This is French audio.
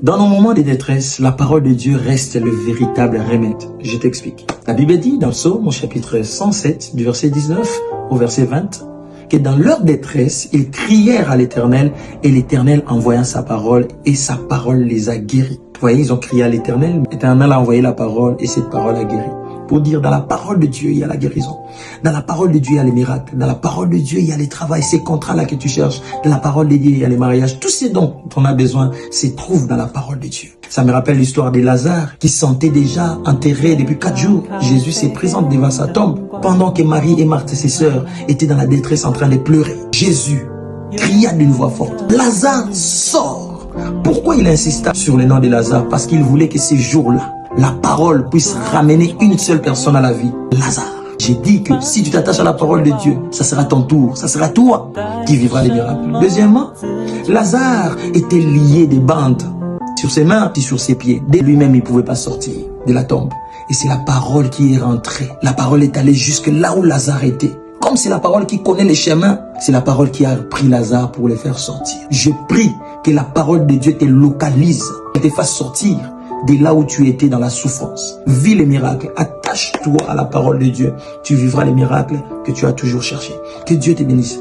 Dans nos moments de détresse, la parole de Dieu reste le véritable remède. Je t'explique. La Bible dit dans le Psaume, au chapitre 107, du verset 19 au verset 20, que dans leur détresse, ils crièrent à l'Éternel et l'Éternel envoya sa parole et sa parole les a guéris. Vous voyez, ils ont crié à l'Éternel, l'Éternel a envoyé la parole et cette parole a guéri. Pour dire, dans la parole de Dieu, il y a la guérison. Dans la parole de Dieu, il y a les miracles. Dans la parole de Dieu, il y a les travails, ces contrats-là que tu cherches. Dans la parole de Dieu, il y a les mariages. Tout ce dont on a besoin se trouve dans la parole de Dieu. Ça me rappelle l'histoire de Lazare qui sentait déjà enterré depuis 4 jours. Jésus se présente devant sa tombe pendant que Marie et Marthe, ses sœurs, étaient dans la détresse en train de pleurer. Jésus cria d'une voix forte, Lazare, sort! Pourquoi il insista sur le nom de Lazare? Parce qu'il voulait que ces jours-là, la parole puisse ramener une seule personne à la vie, Lazare. J'ai dit que si tu t'attaches à la parole de Dieu, ça sera ton tour, ça sera toi qui vivras les miracles. Deuxièmement, Lazare était lié des bandes sur ses mains et sur ses pieds. Dès lui-même, il ne pouvait pas sortir de la tombe. Et c'est la parole qui est rentrée. La parole est allée jusque là où Lazare était. Comme c'est la parole qui connaît les chemins, c'est la parole qui a pris Lazare pour le faire sortir. Je prie que la parole de Dieu te localise, te fasse sortir de là où tu étais dans la souffrance. Vis les miracles, attache-toi à la parole de Dieu. Tu vivras les miracles que tu as toujours cherchés. Que Dieu te bénisse.